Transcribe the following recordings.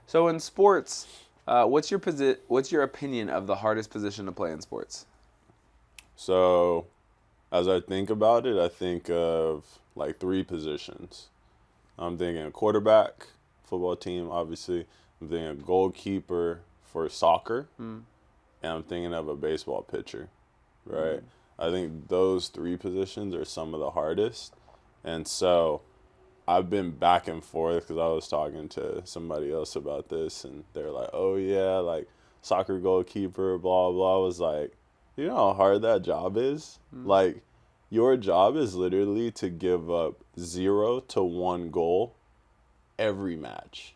So in sports, what's your opinion of the hardest position to play in sports? So, as I think about it, I think of like three positions. I'm thinking a quarterback, football team, obviously. I'm thinking a goalkeeper for soccer, Mm. and I'm thinking of a baseball pitcher, right? I think those three positions are some of the hardest. And so I've been back and forth because I was talking to somebody else about this, and they're like, oh, yeah, like soccer goalkeeper, blah, blah. I was like, you know how hard that job is? Like, your job is literally to give up 0 to 1 goal every match.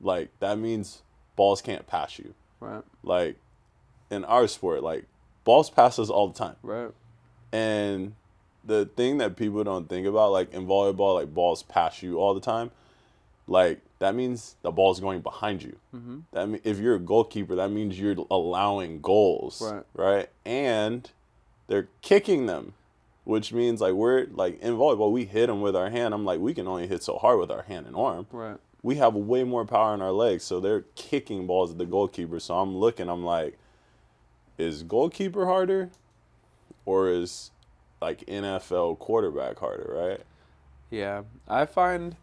Like, that means balls can't pass you. Right. Like, in our sport, like, balls pass us all the time. Right. And the thing that people don't think about, like in volleyball, like balls pass you all the time. Like that means the ball's going behind you. Mm-hmm. That if you're a goalkeeper, that means you're allowing goals, right? And they're kicking them, which means like we're like in volleyball, we hit them with our hand. I'm like, we can only hit so hard with our hand and arm. Right. We have way more power in our legs, so they're kicking balls at the goalkeeper. So I'm looking, I'm like, is goalkeeper harder, or is like NFL quarterback harder, right? Yeah, I find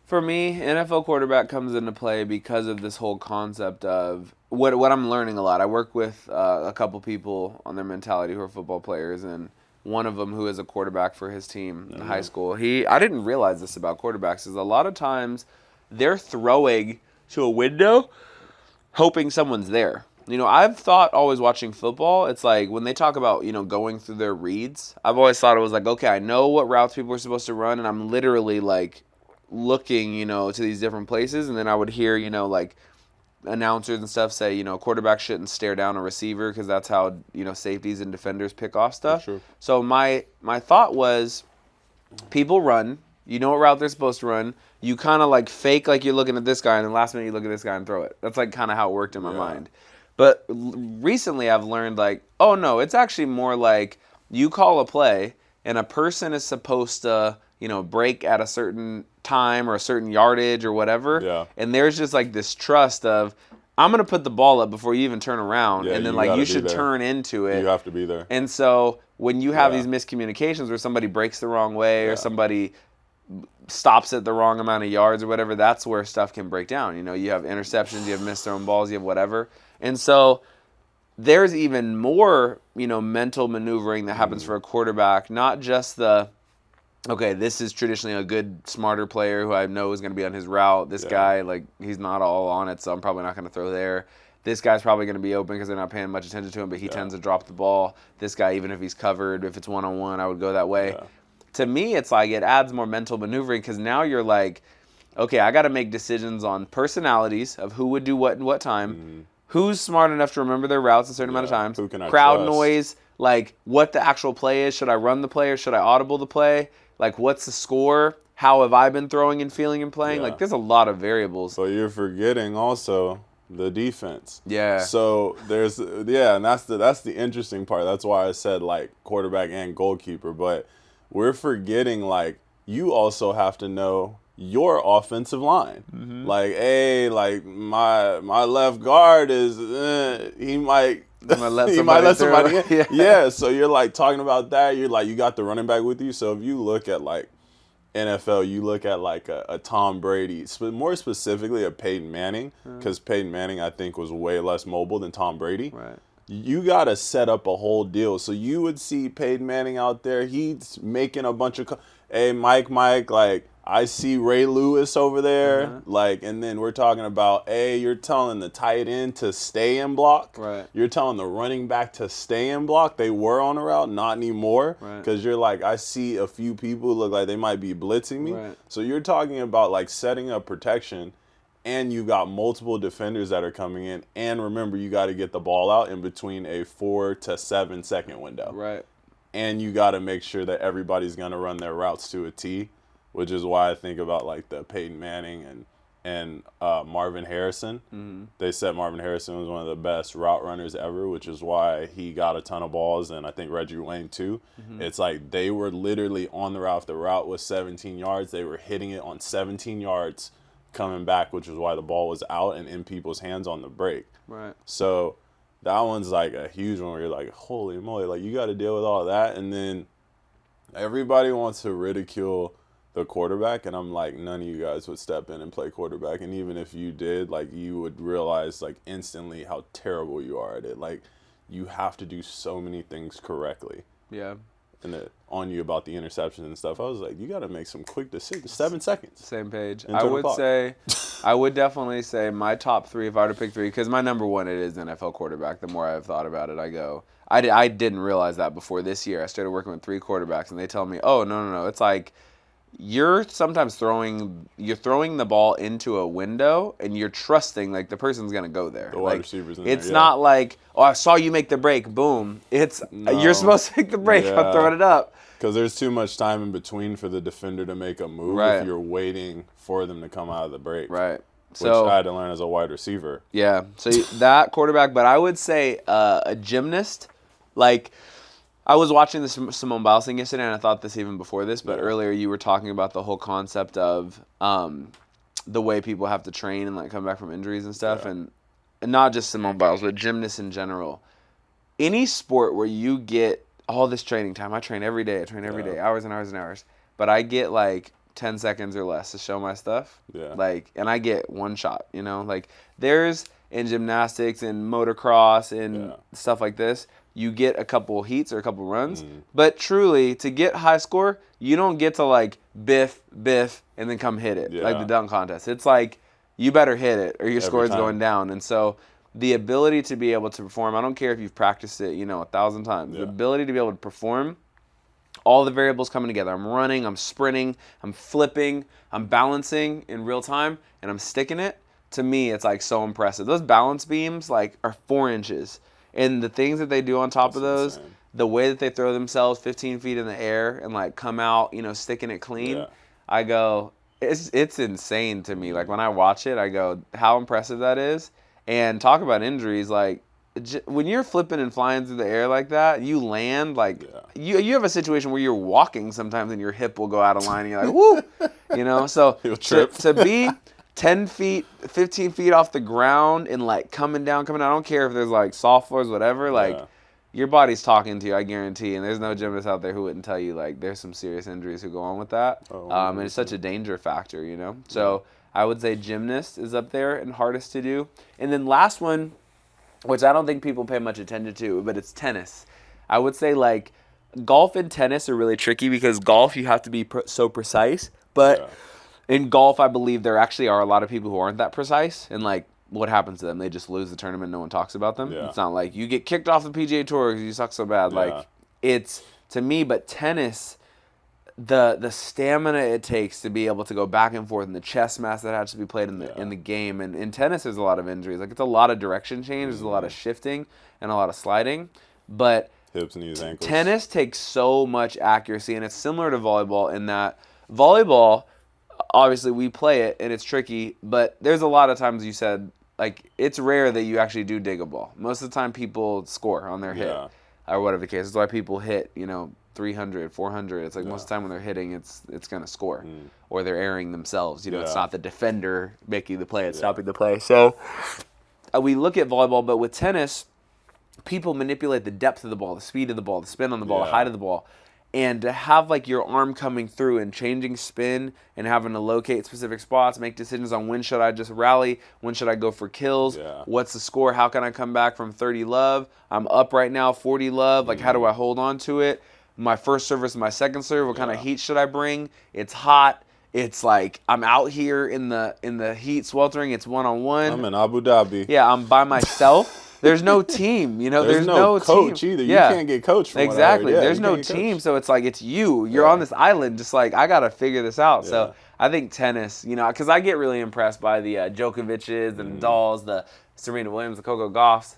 for me, NFL quarterback comes into play because of this whole concept of what I'm learning a lot. I work with a couple people on their mentality who are football players, and one of them who is a quarterback for his team in high school. I didn't realize this about quarterbacks is a lot of times they're throwing to a window, hoping someone's there. You know, I've thought always watching football, it's like when they talk about, going through their reads, I've always thought it was like, okay, I know what routes people are supposed to run, and I'm literally like looking, to these different places, and then I would hear, like announcers and stuff say, quarterback shouldn't stare down a receiver because that's how, safeties and defenders pick off stuff. Sure. So my thought was people run, you know what route they're supposed to run, you kind of like fake like you're looking at this guy, and then last minute you look at this guy and throw it. That's like kind of how it worked in my mind. But recently I've learned like, oh no, it's actually more like you call a play and a person is supposed to, break at a certain time or a certain yardage or whatever. Yeah. And there's just like this trust of, I'm going to put the ball up before you even turn around. Yeah, and then you like gotta you be should there. turn into it. You have to be there. And so when you have Yeah. these miscommunications where somebody breaks the wrong way or Yeah. somebody stops at the wrong amount of yards or whatever, that's where stuff can break down. You have interceptions, you have missed thrown balls, you have whatever. And so there's even more, mental maneuvering that happens for a quarterback, not just okay, this is traditionally a good, smarter player who I know is going to be on his route. This guy, like, he's not all on it, so I'm probably not going to throw there. This guy's probably going to be open because they're not paying much attention to him, but he tends to drop the ball. This guy, even if he's covered, if it's one-on-one, I would go that way. Yeah. To me, it's like it adds more mental maneuvering because now you're like, okay, I got to make decisions on personalities of who would do what and what time, who's smart enough to remember their routes a certain amount of times, Who can I crowd trust? noise, like what the actual play is. Should I run the play or should I audible the play? Like, what's the score? How have I been throwing and feeling and playing? Yeah. Like, there's a lot of variables. But you're forgetting also the defense. Yeah. So there's and that's the interesting part. That's why I said like quarterback and goalkeeper. But we're forgetting like you also have to know your offensive line. Mm-hmm. Like, hey, like my left guard is he might. He might let somebody in. Yeah, so you're like talking about that. You're like, you got the running back with you. So if you look at like NFL, you look at like a Tom Brady, more specifically a Peyton Manning, because Peyton Manning I think was way less mobile than Tom Brady. Right. You got to set up a whole deal. So you would see Peyton Manning out there. He's making a bunch of, hey, Mike, like, I see Ray Lewis over there. Like, and then we're talking about, hey, you're telling the tight end to stay in block. Right. You're telling the running back to stay in block. They were on a route, not anymore. Because you're like, I see a few people look like they might be blitzing me. Right. So you're talking about, like, setting up protection. And you got multiple defenders that are coming in. And remember, you got to get the ball out in between a 4 to 7 second window. Right. And you got to make sure that everybody's going to run their routes to a T, which is why I think about like the Peyton Manning and Marvin Harrison. Mm-hmm. They said Marvin Harrison was one of the best route runners ever, which is why he got a ton of balls, and I think Reggie Wayne too. Mm-hmm. It's like they were literally on the route. If the route was 17 yards, they were hitting it on 17 yards coming back, which is why the ball was out and in people's hands on the break. Right. So that one's like a huge one where you're like, holy moly, like you got to deal with all that. And then everybody wants to ridicule the quarterback, and I'm like, none of you guys would step in and play quarterback. And even if you did, like, you would realize like instantly how terrible you are at it. Like, you have to do so many things correctly. Yeah. And on you about the interceptions and stuff, I was like, you got to make some quick decisions. 7 seconds. Same page. Into I the would clock. say, I would definitely say my top 3, if I were to pick 3, because my number 1, it is NFL quarterback. The more I've thought about it, I go, I didn't realize that before this year. I started working with 3 quarterbacks, and they tell me, oh, no. It's like, you're sometimes throwing the ball into a window, and you're trusting like the person's gonna go there. The wide like, receivers in it's there, not like, oh, I saw you make the break, boom. It's you're supposed to make the break. I'm throwing it up. Because there's too much time in between for the defender to make a move Right. if you're waiting for them to come out of the break. Right. Which So I had to learn as a wide receiver. yeah, so that quarterback, but I would say a gymnast, like. I was watching the Simone Biles thing yesterday, and I thought this even before this, but earlier you were talking about the whole concept of the way people have to train and like come back from injuries and stuff, and not just Simone Biles, but gymnasts in general. Any sport where you get all this training time, I train every day, hours and hours and hours, but I get like 10 seconds or less to show my stuff. Yeah. Like, and I get one shot, like there's in gymnastics and motocross and stuff like this, you get a couple heats or a couple runs. But truly, to get high score, you don't get to like biff, and then come hit it. Like the dunk contest. It's like, you better hit it or your score is going down. And so the ability to be able to perform, I don't care if you've practiced it, 1,000 times. The ability to be able to perform, all the variables coming together. I'm running, I'm sprinting, I'm flipping, I'm balancing in real time, and I'm sticking it. To me, it's like so impressive. Those balance beams like are 4 inches. And the things that they do on top of those, insane. The way that they throw themselves 15 feet in the air and like come out, sticking it clean, I go, it's insane to me. Like when I watch it, I go, how impressive that is. And talk about injuries, like when you're flipping and flying through the air like that, you land like you have a situation where you're walking sometimes and your hip will go out of line and you're like, whoo, so You'll trip. to be 10 feet, 15 feet off the ground and like coming down. I don't care if there's like soft floors, whatever. Like your body's talking to you, I guarantee. And there's no gymnast out there who wouldn't tell you like there's some serious injuries who go on with that. And it's such a danger factor, So I would say gymnast is up there and hardest to do. And then last one, which I don't think people pay much attention to, but it's tennis. I would say like golf and tennis are really tricky because golf you have to be so precise, but in golf, I believe there actually are a lot of people who aren't that precise, and like, what happens to them? They just lose the tournament. No one talks about them. It's not like you get kicked off the PGA Tour because you suck so bad. Like, it's to me, but tennis, the stamina it takes to be able to go back and forth, and the chess match that has to be played in the game. And in tennis, there's a lot of injuries. Like, it's a lot of direction change. There's a lot of shifting and a lot of sliding, but hips, knees, ankles. Tennis takes so much accuracy, and it's similar to volleyball in that volleyball. Obviously, we play it, and it's tricky, but there's a lot of times you said, like, it's rare that you actually do dig a ball. Most of the time, people score on their hit, or whatever the case. That's why people hit, 300, 400. It's like most of the time when they're hitting, it's going to score, or they're airing themselves. It's not the defender making the play, it's stopping the play. So we look at volleyball, but with tennis, people manipulate the depth of the ball, the speed of the ball, the spin on the ball, the height of the ball. And to have like your arm coming through and changing spin and having to locate specific spots, make decisions on when should I just rally, when should I go for kills, what's the score, how can I come back from 30 love, I'm up right now, 40 love, like how do I hold on to it, my first serve versus my second serve, what kind of heat should I bring, it's hot, it's like I'm out here in the heat sweltering, it's one-on-one. I'm in Abu Dhabi. Yeah, I'm by myself. There's no team, There's no coach team. either. You can't get coached from exactly. what I heard. There's no team, so it's like it's you. You're on this island, just like I gotta figure this out. So I think tennis, because I get really impressed by the Djokovic's, the Nadals, the Serena Williams, the Coco Gauffs.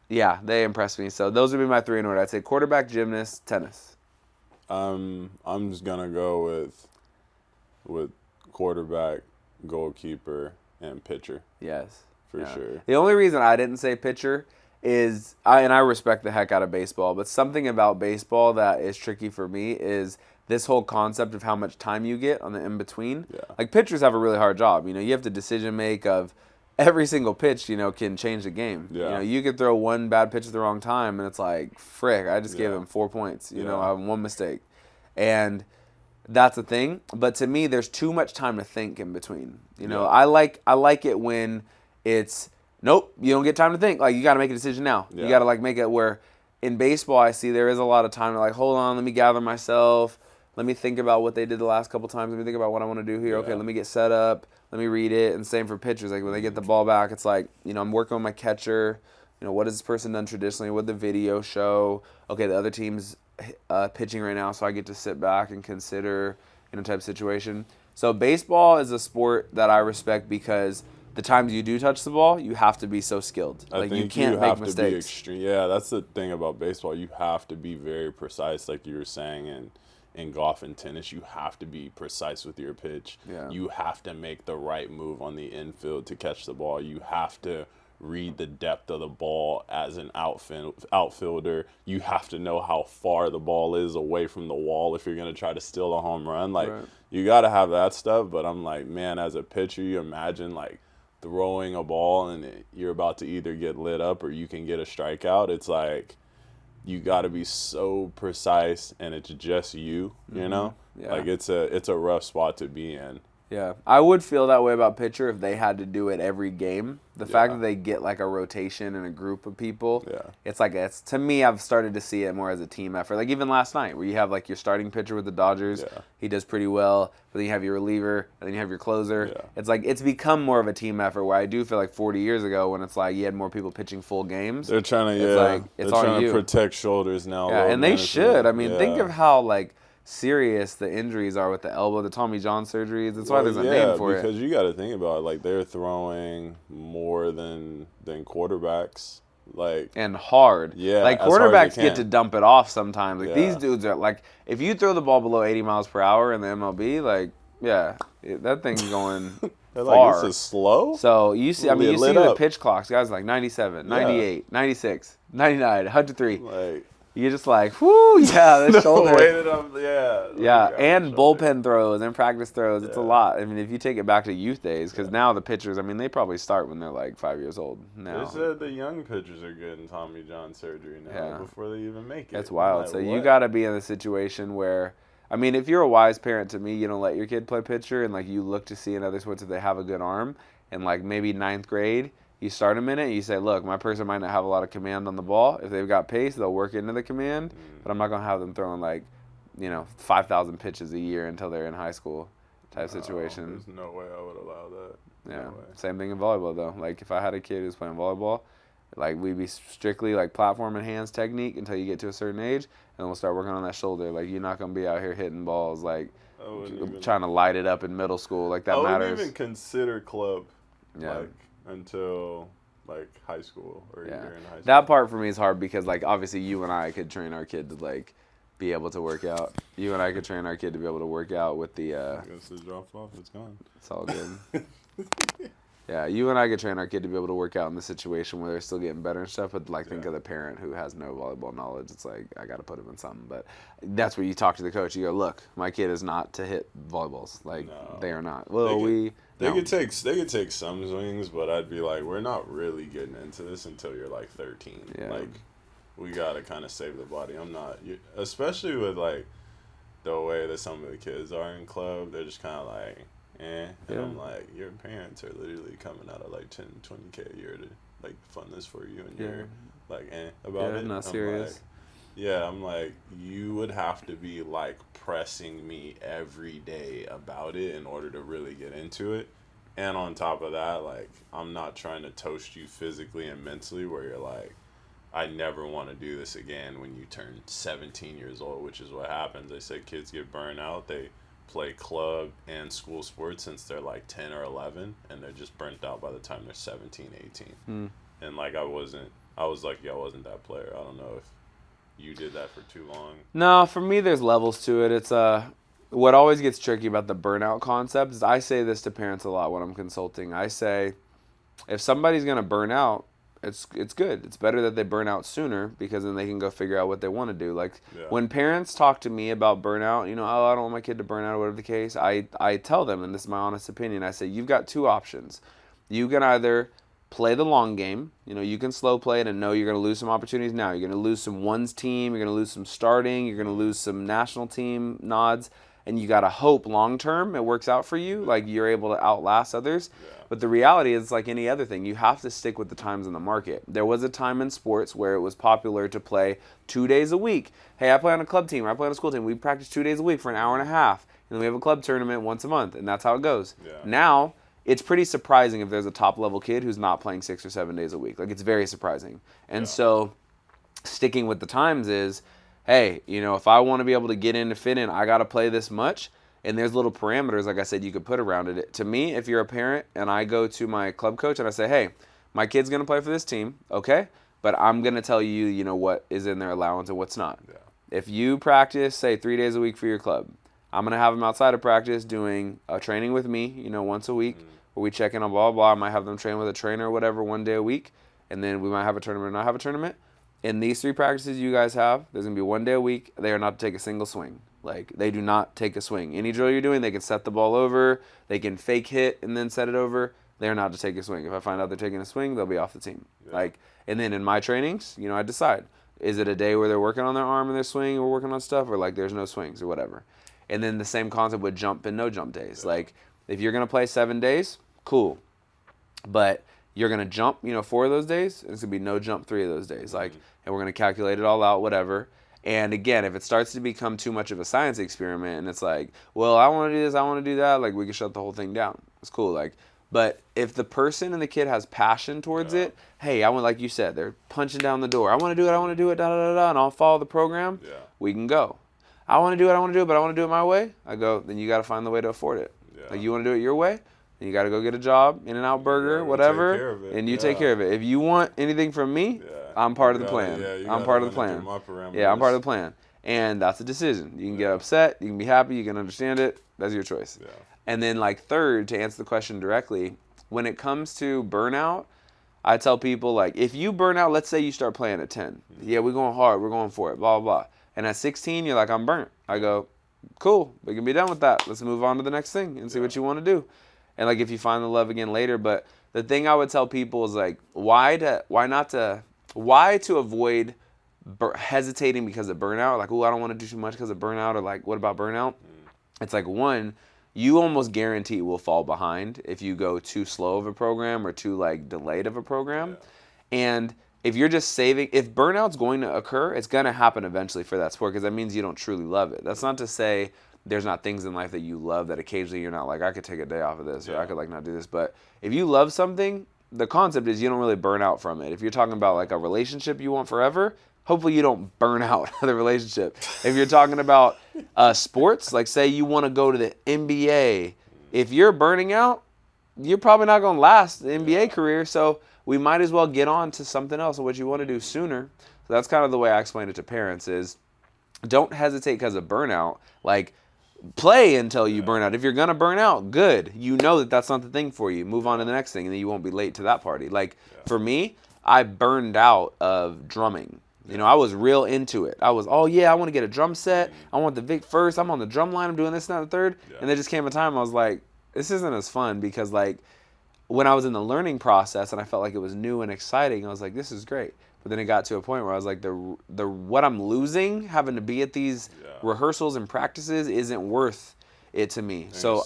They impress me. So those would be my 3 in order. I'd say quarterback, gymnast, tennis. I'm just gonna go with quarterback, goalkeeper, and pitcher. Yes. For sure. The only reason I didn't say pitcher and I respect the heck out of baseball, but something about baseball that is tricky for me is this whole concept of how much time you get on the in between. Yeah. Like pitchers have a really hard job. You have to decision make of every single pitch. Can change the game. Yeah. You could throw one bad pitch at the wrong time, and it's like, frick, I just gave Yeah. him 4 points. Yeah. I have one mistake, and that's a thing. But to me, there's too much time to think in between. Yeah. I like it when it's nope, you don't get time to think. Like you got to make a decision now. Yeah. You got to make it where in baseball I see there is a lot of time to hold on, let me gather myself. Let me think about what they did the last couple times. Let me think about what I want to do here. Yeah. Okay, let me get set up. Let me read it. And same for pitchers. Like when they get the ball back, it's like, I'm working with my catcher. What has this person done traditionally? What did the video show? Okay, the other team's pitching right now, so I get to sit back and consider, type of situation. So baseball is a sport that I respect because the times you do touch the ball, you have to be so skilled. I think you can't make mistakes. be extreme. Yeah, that's the thing about baseball. You have to be very precise, like you were saying, and in golf and tennis, you have to be precise with your pitch. Yeah. You have to make the right move on the infield to catch the ball. You have to read the depth of the ball as an outfielder. You have to know how far the ball is away from the wall if you're going to try to steal a home run. Right. You got to have that stuff. But I'm like, man, as a pitcher, you imagine throwing a ball and you're about to either get lit up or you can get a strikeout. It's like you got to be so precise, and it's just you know. Yeah. It's a rough spot to be in. Yeah, I would feel that way about pitcher if they had to do it every game. The fact that they get a rotation and a group of people, it's to me, I've started to see it more as a team effort. Like even last night, where you have your starting pitcher with the Dodgers, he does pretty well, but then you have your reliever, and then you have your closer. Yeah. It's become more of a team effort. Where I do feel 40 years ago when it's you had more people pitching full games. They're trying to they're trying to protect shoulders now. Yeah, and they should. I mean, think of how serious the injuries are with the elbow, the Tommy John surgeries. That's why there's a name for it. Because you got to think about it. They're throwing more than quarterbacks. And hard. Yeah. Quarterbacks get to dump it off sometimes. These dudes are if you throw the ball below 80 miles per hour in the MLB, that thing's going far. This is slow. So you see the pitch clocks. Guys 97, 98, 96, 99, 103. You're just whoo, yeah, the shoulder. Yeah, and bullpen throws and practice throws. It's a lot. I mean, if you take it back to youth days, because now the pitchers, they probably start when they're 5 years old now. They said the young pitchers are getting Tommy John surgery now before they even make it. That's wild. So you got to be in a situation where, if you're a wise parent to me, you don't let your kid play pitcher, and you look to see in other sports if they have a good arm, and maybe ninth grade, you start them in it, you say, look, my person might not have a lot of command on the ball. If they've got pace, they'll work into the command, but I'm not going to have them throwing 5,000 pitches a year until they're in high school type situation. There's no way I would allow that. Yeah. Same thing in volleyball, though. If I had a kid who's playing volleyball, we'd be strictly platform and hands technique until you get to a certain age, and then we'll start working on that shoulder. You're not going to be out here hitting balls trying to light it up in middle school. That matters. I wouldn't even consider club. Yeah. Until high school or you're in high school. That part for me is hard because obviously you and I could train our kid to be able to work out. You and I could train our kid to be able to work out with the Goes to drop off, it's gone. It's all good. Yeah, you and I could train our kid to be able to work out in the situation where they're still getting better and stuff, but think of the parent who has no volleyball knowledge. It's I got to put him in something. But that's where you talk to the coach. You go, look, my kid is not to hit volleyballs. No. They are not. Well, They could take some swings, but I'd be we're not really getting into this until you're 13. Yeah. We gotta kind of save the body. I'm not, especially with the way that some of the kids are in club. They're just kind of and I'm your parents are literally coming out of 10, 20K a year to fund this for you, and you're about it. Not serious. I'm you would have to be pressing me every day about it in order to really get into it. And on top of that, I'm not trying to toast you physically and mentally where you're I never want to do this again when you turn 17 years old, which is what happens. They say kids get burned out. They play club and school sports since they're 10 or 11, and they're just burnt out by the time they're 17, 18. And I was lucky I wasn't that player. I don't know if you did that for too long. No, for me, there's levels to it. It's what always gets tricky about the burnout concept is I say this to parents a lot when I'm consulting. I say, if somebody's going to burn out, it's good. It's better that they burn out sooner because then they can go figure out what they want to do. Like Yeah. when parents talk to me about burnout, you know, oh, I don't want my kid to burn out or whatever the case. I tell them, and this is my honest opinion. I say you've got two options. You can either play the long game. You know, you can slow play it and know you're going to lose some opportunities now. You're going to lose some ones team. You're going to lose some starting. You're going to lose some national team nods. And you got to hope long term it works out for you. Like you're able to outlast others. Yeah. But the reality is like any other thing. You have to stick with the times in the market. There was a time in sports where it was popular to play 2 days a week. Hey, I play on a club team. Or I play on a school team. We practice 2 days a week for an hour and a half. And then we have a club tournament once a month. And that's how it goes. Yeah. Now, it's pretty surprising if there's a top level kid who's not playing 6 or 7 days a week. Like it's very surprising. And so sticking with the times is, hey, you know, if I want to be able to get in to fit in, I got to play this much. And there's little parameters, like I said, you could put around it. To me, if you're a parent and I go to my club coach and I say, hey, my kid's going to play for this team, okay? But I'm going to tell you, you know, what is in their allowance and what's not. Yeah. If you practice, say, 3 days a week for your club, I'm going to have them outside of practice doing a training with me, you know, once a week, where we check in on blah, blah, blah. I might have them train with a trainer or whatever 1 day a week, and then we might have a tournament or not have a tournament. In these 3 practices you guys have, there's going to be 1 day a week. They are not to take a single swing. Like, they do not take a swing. Any drill you're doing, they can set the ball over. They can fake hit and then set it over. They're not to take a swing. If I find out they're taking a swing, they'll be off the team. Yeah. Like, and then in my trainings, you know, I decide. Is it a day where they're working on their arm and their swing or working on stuff, or like there's no swings or whatever? And then the same concept with jump and no jump days. Yeah. Like, if you're going to play 7 days, cool. But you're going to jump, you know, 4 of those days, and it's going to be no jump 3 of those days. Like, and we're going to calculate it all out, whatever. And again, if it starts to become too much of a science experiment and it's like, well, I want to do this, I want to do that, like we can shut the whole thing down. It's cool. Like, but if the person and the kid has passion towards it, hey, I want, like you said, they're punching down the door. I want to do it, da, da, da, da, and I'll follow the program. Yeah. We can go. I want to do it, but I want to do it my way. I go, then you got to find the way to afford it. Yeah. Like, you want to do it your way? Then you got to go get a job, In-N-Out Burger, go whatever, take care of it. and you take care of it. If you want anything from me, I'm part of the plan. I'm part of the plan. Yeah, I'm part of the plan. And that's a decision. You can get upset, you can be happy, you can understand it. That's your choice. Yeah. And then, like, third, to answer the question directly, when it comes to burnout, I tell people, like, if you burn out, let's say you start playing at 10. Yeah, we're going hard, we're going for it, blah, blah, blah. And at 16, you're like, I'm burnt. I go, cool, we can be done with that. Let's move on to the next thing and see what you want to do. And, like, if you find the love again later. But the thing I would tell people is, like, why to avoid hesitating because of burnout, like, oh, I don't want to do too much because of burnout, or like, what about burnout? It's like, one, you almost guarantee will fall behind if you go too slow of a program or too like delayed of a program. And if you're just saving, if burnout's going to occur, it's going to happen eventually for that sport, because that means you don't truly love it. That's not to say there's not things in life that you love that occasionally you're not like, I could take a day off of this, or I could like not do this. But if you love something, the concept is you don't really burn out from it. If you're talking about like a relationship you want forever, hopefully you don't burn out the relationship. If you're talking about sports, like say you want to go to the NBA, if you're burning out, you're probably not going to last the NBA career. So we might as well get on to something else and what you want to do sooner. So that's kind of the way I explain it to parents is don't hesitate because of burnout. Like, play until you burn out. If you're going to burn out, good. You know that that's not the thing for you. Move on to the next thing, and then you won't be late to that party. Like, for me, I burned out of drumming. You know, I was real into it. I was, oh, yeah, I want to get a drum set. I want the Vic first. I'm on the drum line. I'm doing this, and that, and the third. And there just came a time I was like, this isn't as fun, because, like, when I was in the learning process and I felt like it was new and exciting, I was like, this is great. But then it got to a point where I was like, the what I'm losing having to be at these rehearsals and practices isn't worth it to me. So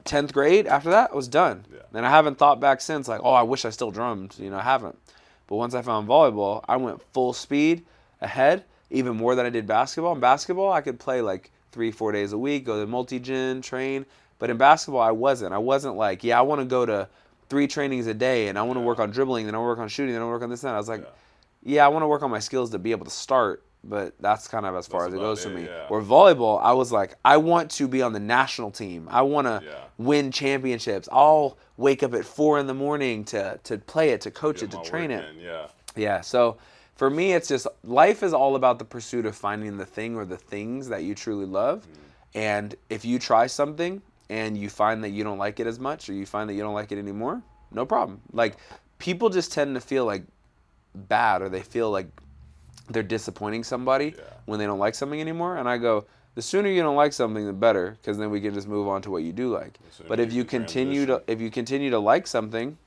10th grade, after that, I was done. And I haven't thought back since, like, oh, I wish I still drummed. You know, I haven't. But once I found volleyball, I went full speed ahead, even more than I did basketball. In basketball, I could play like 3-4 days a week, go to multi-gym, train. But in basketball, I wasn't like, yeah, I want to go to 3 trainings a day, and I want to work on dribbling, then I want to work on shooting, then I want to work on this and that. I was like, yeah, I want to work on my skills to be able to start, but that's kind of as far as it goes for me. Where volleyball, I was like, I want to be on the national team. I want to win championships. I'll wake up at 4 a.m. to play it, to coach it, to train it. Yeah, so for me, it's just, life is all about the pursuit of finding the thing or the things that you truly love. And if you try something and you find that you don't like it as much, or you find that you don't like it anymore, no problem. Like, people just tend to feel like bad or they feel like they're disappointing somebody when they don't like something anymore. And I go, the sooner you don't like something, the better, because then we can just move on to what you do like. But if you continue to like something,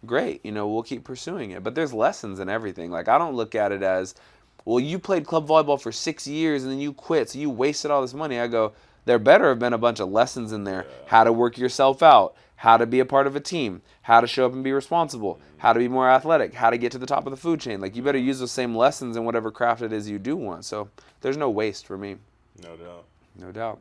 great, we'll keep pursuing it. But there's lessons in everything. Like, I don't look at it as, well, you played club volleyball for 6 years and then you quit, so you wasted all this money. I go, there better have been a bunch of lessons in there. How to work yourself out, how to be a part of a team, how to show up and be responsible, how to be more athletic, how to get to the top of the food chain. Like, you better use those same lessons in whatever craft it is you do want. So there's no waste for me. No doubt. No doubt.